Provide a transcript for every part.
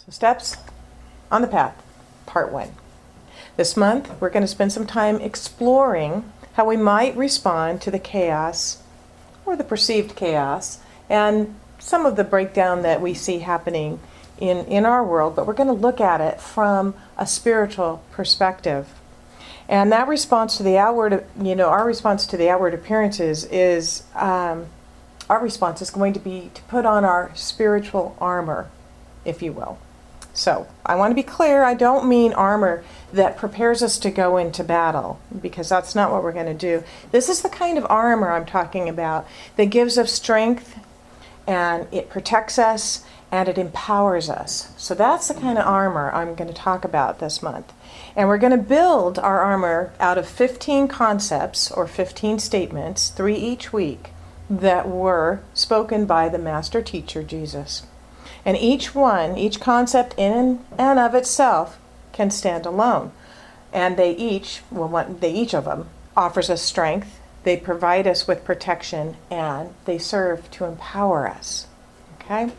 So steps on the path, part 1. This month, we're going to spend some time exploring how we might respond to the chaos or the perceived chaos and some of the breakdown that we see happening in our world, but we're going to look at it from a spiritual perspective. And that response to the outward, our response to the outward appearances is, our response is going to be to put on our spiritual armor, if you will. So, I want to be clear, I don't mean armor that prepares us to go into battle, because that's not what we're going to do. This is the kind of armor I'm talking about that gives us strength, and it protects us, and it empowers us. So that's the kind of armor I'm going to talk about this month. And we're going to build our armor out of 15 concepts, or 15 statements, 3 each week, that were spoken by the Master Teacher, Jesus. And each concept in and of itself can stand alone. And they each of them offers us strength, they provide us with protection, and they serve to empower us. Okay?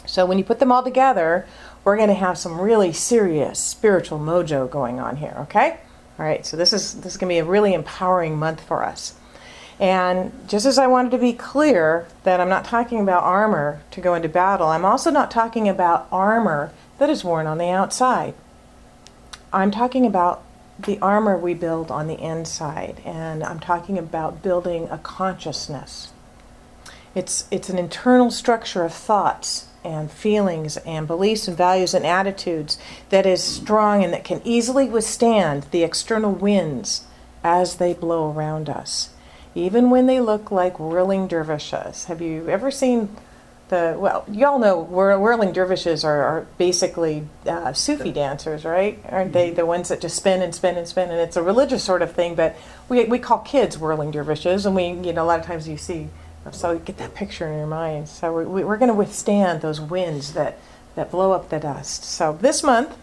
So when you put them all together, we're going to have some really serious spiritual mojo going on here, okay? All right, so this is going to be a really empowering month for us. And just as I wanted to be clear that I'm not talking about armor to go into battle, I'm also not talking about armor that is worn on the outside. I'm talking about the armor we build on the inside, and I'm talking about building a consciousness. It's an internal structure of thoughts and feelings and beliefs and values and attitudes that is strong and that can easily withstand the external winds as they blow around us, even when they look like whirling dervishes. Have you ever seen y'all know whirling dervishes are basically Sufi dancers, right? Aren't they the ones that just spin and spin and spin? And it's a religious sort of thing, but we call kids whirling dervishes, and a lot of times you see. So get that picture in your mind. So we're going to withstand those winds that blow up the dust. So this month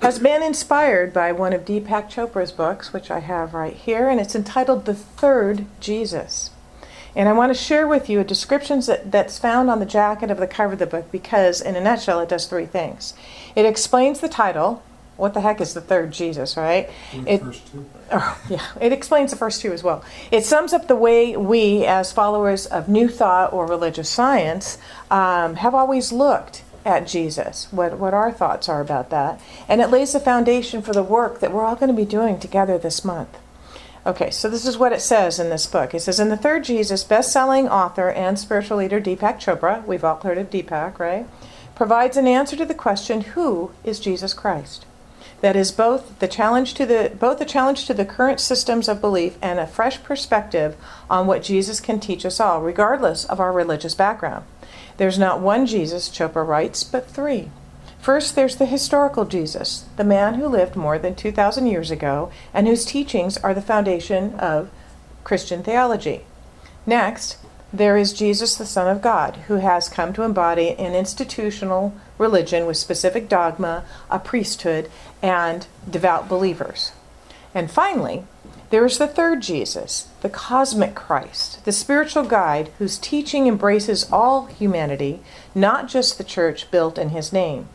has been inspired by one of Deepak Chopra's books, which I have right here, and it's entitled The Third Jesus. And I want to share with you a description that's found on the jacket of the cover of the book, because in a nutshell it does 3 things. It explains the title. What the heck is the third Jesus, right? First 2. It explains the first 2 as well. It sums up the way we, as followers of New Thought or religious science, have always looked at Jesus, what our thoughts are about that. And it lays the foundation for the work that we're all going to be doing together this month. Okay, so this is what it says in this book. It says, in The Third Jesus, best-selling author and spiritual leader Deepak Chopra, we've all heard of Deepak, right, provides an answer to the question, who is Jesus Christ? That is both the challenge to the current systems of belief and a fresh perspective on what Jesus can teach us all, regardless of our religious background. There's not one Jesus, Chopra writes, but 3. First, there's the historical Jesus, the man who lived more than 2,000 years ago and whose teachings are the foundation of Christian theology. Next, there is Jesus, the Son of God, who has come to embody an institutional religion with specific dogma, a priesthood, and devout believers. And finally, there is the third Jesus, the cosmic Christ, the spiritual guide whose teaching embraces all humanity, not just the church built in his name.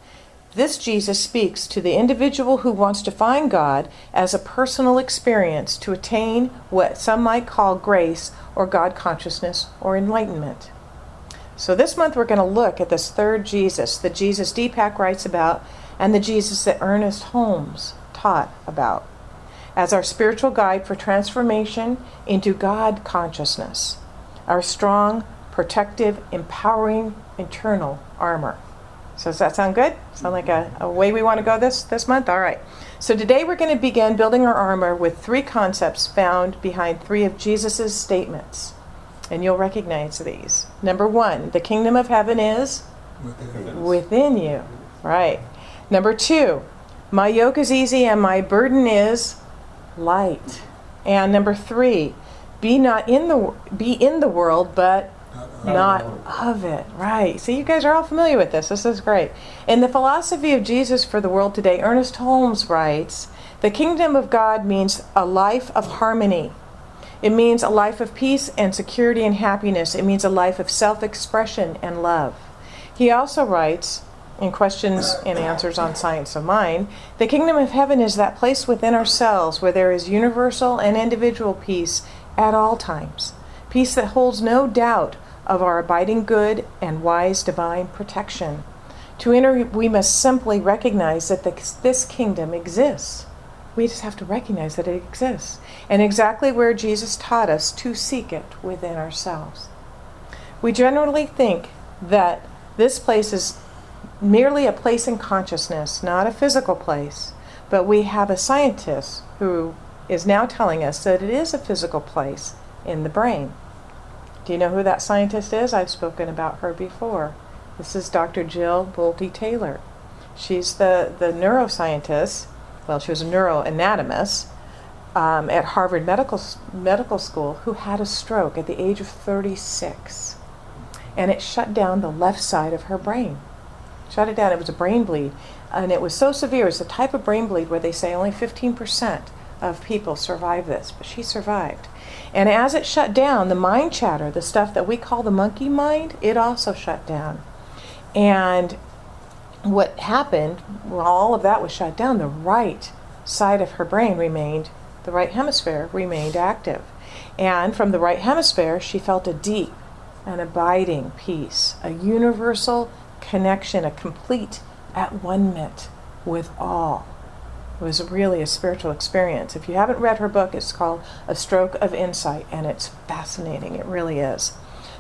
This Jesus speaks to the individual who wants to find God as a personal experience to attain what some might call grace or God consciousness or enlightenment. So this month we're going to look at this third Jesus, the Jesus Deepak writes about, and the Jesus that Ernest Holmes taught about, as our spiritual guide for transformation into God consciousness, our strong, protective, empowering internal armor. So does that sound good? Sound like a way we want to go this month? All right. So today we're going to begin building our armor with 3 concepts found behind 3 of Jesus' statements. And you'll recognize these. Number 1, the kingdom of heaven is within you. Right. Number 2, my yoke is easy and my burden is light. And number 3, be in the world, but not of it. Right. See, you guys are all familiar with this. This is great. In the philosophy of Jesus for the world today, Ernest Holmes writes, the kingdom of God means a life of harmony. It means a life of peace and security and happiness. It means a life of self-expression and love. He also writes, in Questions and Answers on Science of Mind, the kingdom of heaven is that place within ourselves where there is universal and individual peace at all times. Peace that holds no doubt of our abiding good and wise divine protection. To enter, we must simply recognize that this kingdom exists. We just have to recognize that it exists. And exactly where Jesus taught us to seek it within ourselves. We generally think that this place is merely a place in consciousness, not a physical place. But we have a scientist who is now telling us that it is a physical place in the brain. Do you know who that scientist is? I've spoken about her before. This is Dr. Jill Bolte Taylor. She's the neuroscientist. Well, she was a neuroanatomist at Harvard Medical School who had a stroke at the age of 36. And it shut down the left side of her brain. Shut it down. It was a brain bleed. And it was so severe. It's the type of brain bleed where they say only 15% of people survive this. But she survived. And as it shut down, the mind chatter, the stuff that we call the monkey mind, it also shut down. And what happened, while all of that was shut down, the right side of her brain remained, the right hemisphere remained active. And from the right hemisphere, she felt a deep and abiding peace, a universal connection, a complete at one-ment with all. It was really a spiritual experience. If you haven't read her book, it's called A Stroke of Insight, and it's fascinating. It really is.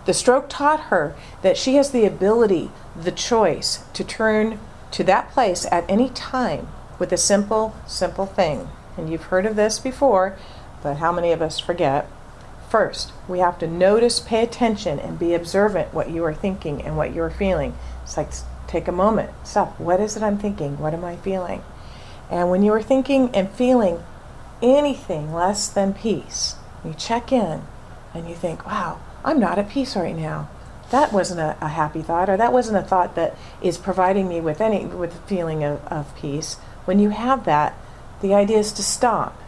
The stroke taught her that she has the ability, the choice, to turn to that place at any time with a simple thing. And you've heard of this before, but how many of us forget? First, we have to notice, pay attention, and be observant what you are thinking and what you are feeling. It's like, take a moment. Stop. What is it I'm thinking? What am I feeling? And when you are thinking and feeling anything less than peace, you check in and you think, wow, I'm not at peace right now. That wasn't a happy thought, or that wasn't a thought that is providing me with a feeling of peace. When you have that, the idea is to stop,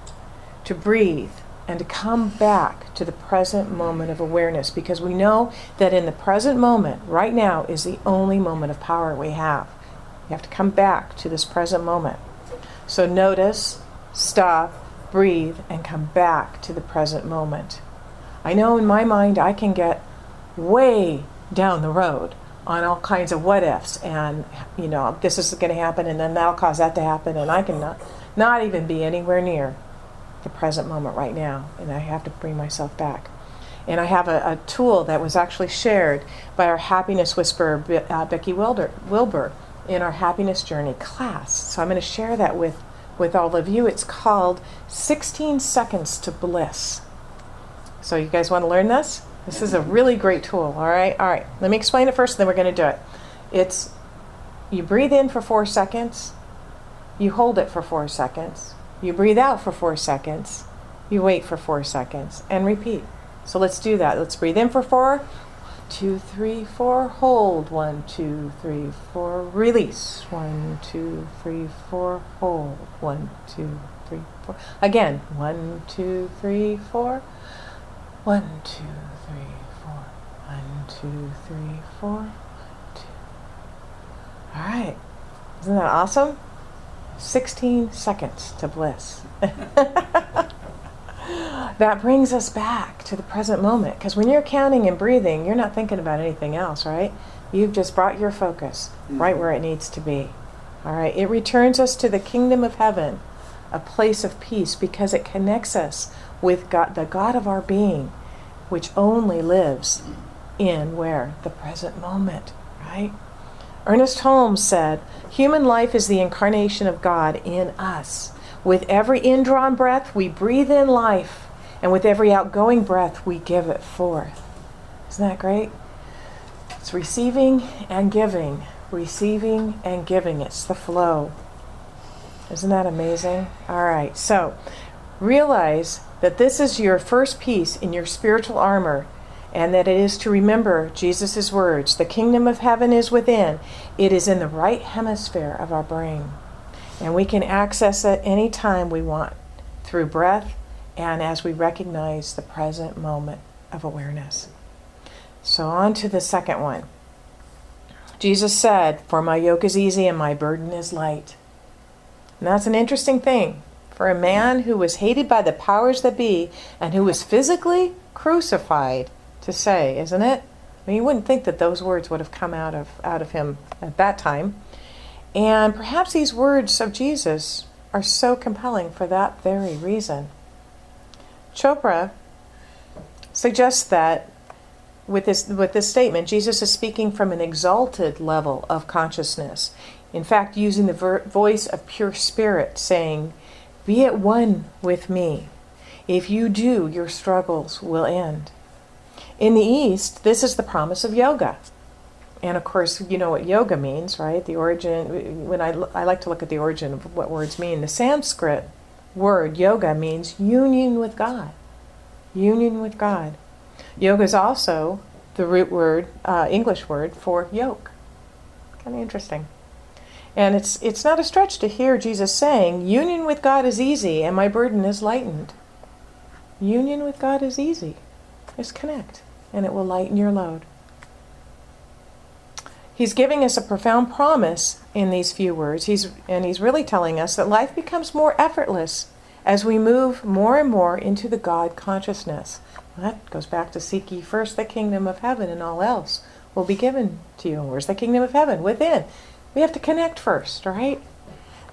to breathe, and to come back to the present moment of awareness, because we know that in the present moment, right now, is the only moment of power we have. You have to come back to this present moment. So notice, stop, breathe, and come back to the present moment. I know in my mind I can get way down the road on all kinds of what ifs, and this is going to happen, and then that'll cause that to happen, and I can not even be anywhere near the present moment right now, and I have to bring myself back. And I have a tool that was actually shared by our happiness whisperer, Becky Wilbur, in our happiness journey class. So I'm going to share that with all of you. It's called 16 Seconds to Bliss. So you guys want to learn this? This is a really great tool, all right? All right, let me explain it first, and then we're going to do it. It's, you breathe in for 4 seconds, you hold it for 4 seconds, you breathe out for 4 seconds, you wait for 4 seconds, and repeat. So let's do that. Let's breathe in for 4, 2, 3, 4, hold, 1, 2, 3, 4, release, 1, 2, 3, 4, hold, 1, 2, 3, 4. Again, 1, 2, 3, 4. 1, 2, 3, 4. 1, 2, 3, 4. 2. All right. Isn't that awesome? 16 seconds to bliss. That brings us back to the present moment, because when you're counting and breathing, you're not thinking about anything else, right? You've just brought your focus right where it needs to be. All right. It returns us to the kingdom of heaven, a place of peace, because it connects us with God, the God of our being, which only lives in where? The present moment, right? Ernest Holmes said, human life is the incarnation of God in us. With every indrawn breath, we breathe in life, and with every outgoing breath, we give it forth. Isn't that great? It's receiving and giving, receiving and giving. It's the flow. Isn't that amazing? All right, so realize that this is your first piece in your spiritual armor, and that it is to remember Jesus' words. The kingdom of heaven is within. It is in the right hemisphere of our brain. And we can access it any time we want through breath and as we recognize the present moment of awareness. So on to the second one. Jesus said, "For my yoke is easy and my burden is light." And that's an interesting thing for a man who was hated by the powers that be and who was physically crucified to say, isn't it? I mean, you wouldn't think that those words would have come out of him at that time. And perhaps these words of Jesus are so compelling for that very reason. Chopra suggests that with this statement, Jesus is speaking from an exalted level of consciousness. In fact, using the voice of pure spirit, saying, "Be at one with me. If you do, your struggles will end." In the East, this is the promise of yoga. And of course, you know what yoga means, right? The origin, when I like to look at the origin of what words mean. The Sanskrit word yoga means union with God. Union with God. Yoga is also the root word, English word for yoke. Kind of interesting. And it's not a stretch to hear Jesus saying, union with God is easy and my burden is lightened. Union with God is easy. Just connect and it will lighten your load. He's giving us a profound promise in these few words. He's really telling us that life becomes more effortless as we move more and more into the God consciousness. Well, that goes back to seek ye first the kingdom of heaven and all else will be given to you. Where's the kingdom of heaven? Within. We have to connect first, right?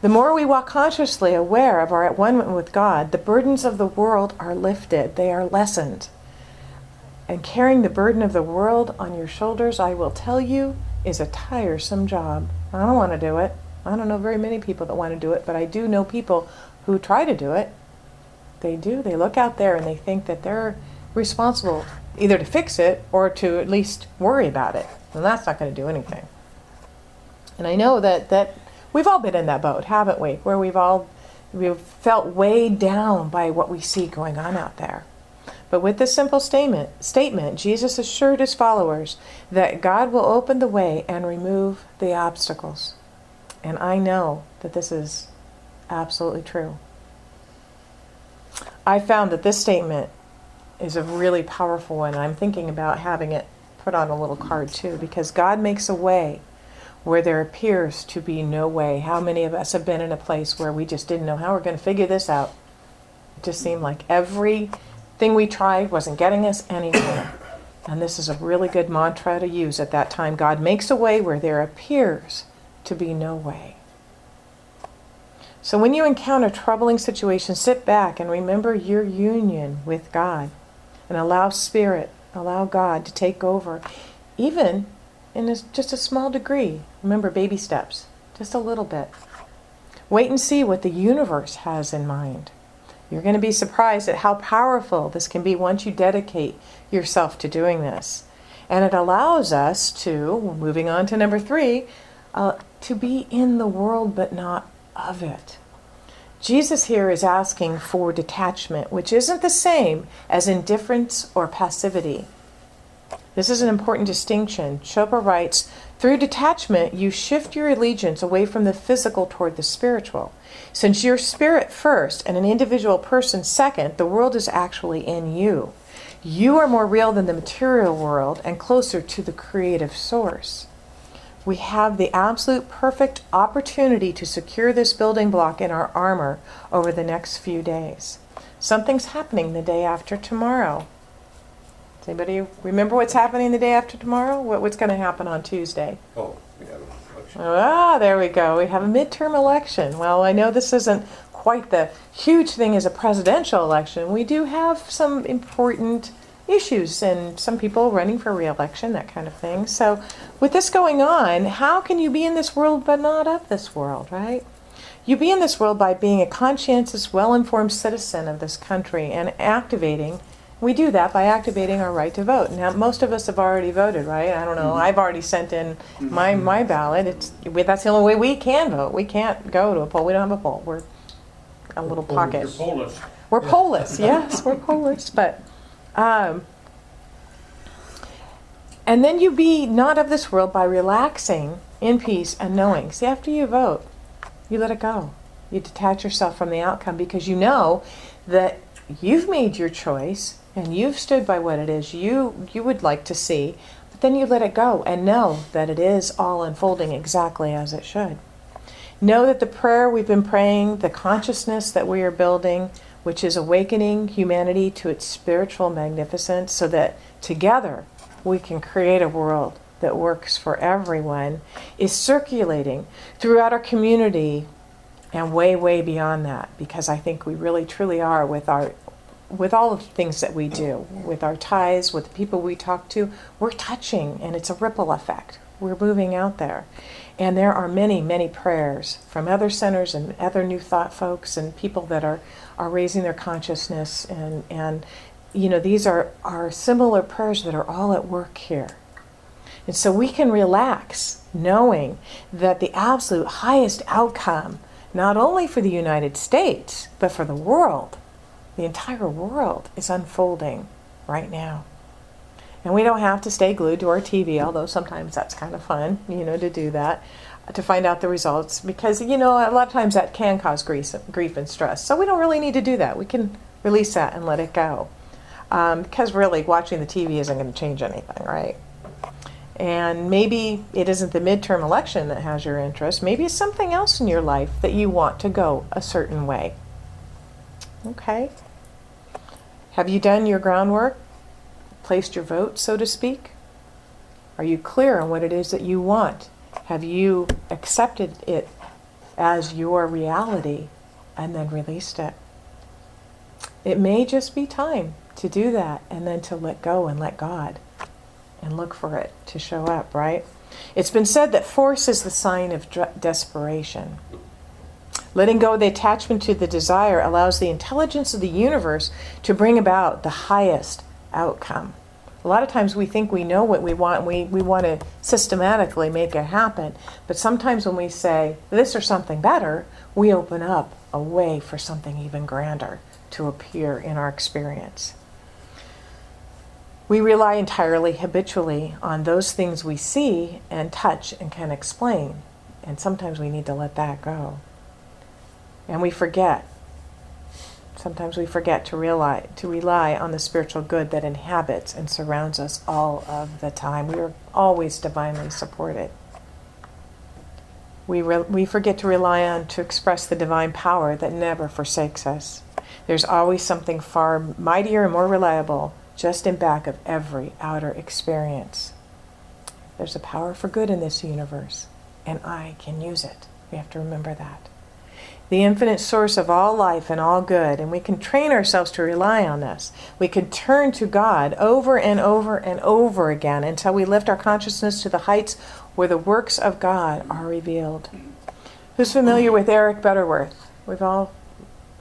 The more we walk consciously aware of our at one with God, the burdens of the world are lifted. They are lessened. And carrying the burden of the world on your shoulders, I will tell you, is a tiresome job. I don't want to do it. I don't know very many people that want to do it, but I do know people who try to do it. They do. They look out there and they think that they're responsible either to fix it or to at least worry about it. And that's not going to do anything. And I know that we've all been in that boat, haven't we? Where we've felt weighed down by what we see going on out there. But with this simple statement, Jesus assured his followers that God will open the way and remove the obstacles. And I know that this is absolutely true. I found that this statement is a really powerful one. I'm thinking about having it put on a little card too, because God makes a way where there appears to be no way. How many of us have been in a place where we just didn't know how we're going to figure this out? It just seemed like everything we tried wasn't getting us anywhere. And this is a really good mantra to use at that time. God makes a way where there appears to be no way. So when you encounter troubling situations, sit back and remember your union with God and allow God to take over, even in just a small degree. Remember, baby steps, just a little bit. Wait and see what the universe has in mind. You're going to be surprised at how powerful this can be once you dedicate yourself to doing this. And it allows us to, moving on to number 3, to be in the world but not of it. Jesus here is asking for detachment, which isn't the same as indifference or passivity. This is an important distinction. Chopra writes, through detachment, you shift your allegiance away from the physical toward the spiritual. Since you're spirit first and an individual person second, the world is actually in you. You are more real than the material world and closer to the creative source. We have the absolute perfect opportunity to secure this building block in our armor over the next few days. Something's happening the day after tomorrow. Does anybody remember what's happening the day after tomorrow? What's going to happen on Tuesday? Oh, we have an election. There we go. We have a midterm election. Well, I know this isn't quite the huge thing as a presidential election. We do have some important issues and some people running for re-election, that kind of thing. So with this going on, how can you be in this world but not of this world, right? You be in this world by being a conscientious, well-informed citizen of this country and we do that by activating our right to vote. Now, most of us have already voted, right? I don't know. I've already sent in my ballot. That's the only way we can vote. We can't go to a poll. We don't have a poll. We're a little pocket. You're Polish. We're Polish, yes, we're Polish. But, and then you be not of this world by relaxing in peace and knowing. See, after you vote, you let it go. You detach yourself from the outcome because you know that you've made your choice and you've stood by what it is you would like to see. But then you let it go and know that it is all unfolding exactly as it should. Know that the prayer we've been praying, the consciousness that we are building, which is awakening humanity to its spiritual magnificence so that together we can create a world that works for everyone, is circulating throughout our community and way, way beyond that, because I think we really truly are with all of the things that we do, with our ties, with the people we talk to, we're touching, and it's a ripple effect. We're moving out there. And there are many, many prayers from other centers and other New Thought folks and people that are raising their consciousness. And these are similar prayers that are all at work here. And so we can relax knowing that the absolute highest outcome, not only for the United States, but for the world, the entire world, is unfolding right now. And we don't have to stay glued to our TV, although sometimes that's kind of fun, to do that, to find out the results. Because, a lot of times that can cause grief and stress. So we don't really need to do that. We can release that and let it go. Because really, watching the TV isn't going to change anything, right? And maybe it isn't the midterm election that has your interest. Maybe it's something else in your life that you want to go a certain way. Okay. Have you done your groundwork? Placed your vote, so to speak? Are you clear on what it is that you want? Have you accepted it as your reality and then released it? It may just be time to do that and then to let go and let God and look for it to show up, right? It's been said that force is the sign of desperation. Letting go of the attachment to the desire allows the intelligence of the universe to bring about the highest outcome. A lot of times we think we know what we want and we want to systematically make it happen. But sometimes when we say this or something better, we open up a way for something even grander to appear in our experience. We rely entirely habitually on those things we see and touch and can explain. And sometimes we need to let that go. And we forget. Sometimes we forget to rely on the spiritual good that inhabits and surrounds us all of the time. We are always divinely supported. We forget to rely on to express the divine power that never forsakes us. There's always something far mightier and more reliable just in back of every outer experience. There's a power for good in this universe, and I can use it. We have to remember that. The infinite source of all life and all good, and we can train ourselves to rely on this. We can turn to God over and over and over again until we lift our consciousness to the heights where the works of God are revealed. Who's familiar with Eric Butterworth? We've all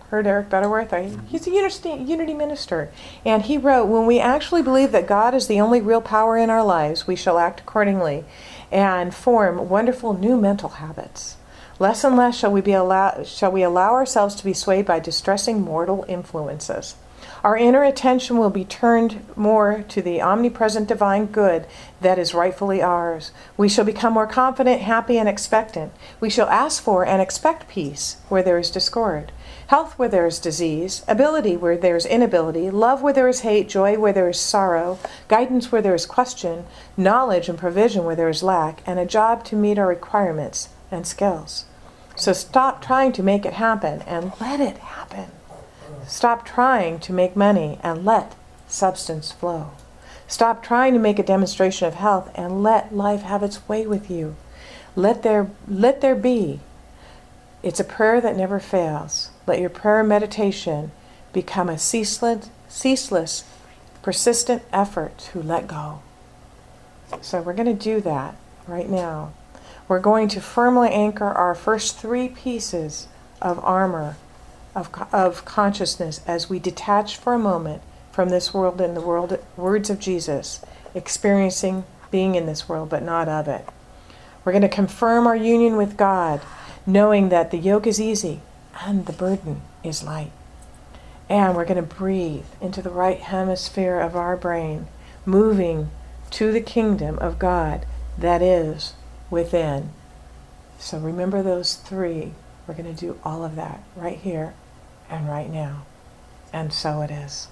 heard Eric Butterworth. He's a unity minister. And he wrote, when we actually believe that God is the only real power in our lives, we shall act accordingly and form wonderful new mental habits. Less and less shall we allow ourselves to be swayed by distressing mortal influences. Our inner attention will be turned more to the omnipresent divine good that is rightfully ours. We shall become more confident, happy, and expectant. We shall ask for and expect peace where there is discord, health where there is disease, ability where there is inability, love where there is hate, joy where there is sorrow, guidance where there is question, knowledge and provision where there is lack, and a job to meet our requirements and skills. So stop trying to make it happen and let it happen. Stop trying to make money and let substance flow. Stop trying to make a demonstration of health and let life have its way with you. Let there be. It's a prayer that never fails. Let your prayer and meditation become a ceaseless, persistent effort to let go. So we're going to do that right now. We're going to firmly anchor our first 3 pieces of armor of consciousness as we detach for a moment from this world and the words of Jesus, experiencing being in this world but not of it. We're going to confirm our union with God, knowing that the yoke is easy and the burden is light. And we're going to breathe into the right hemisphere of our brain, moving to the kingdom of God that is within. So remember those 3. We're going to do all of that right here and right now. And so it is.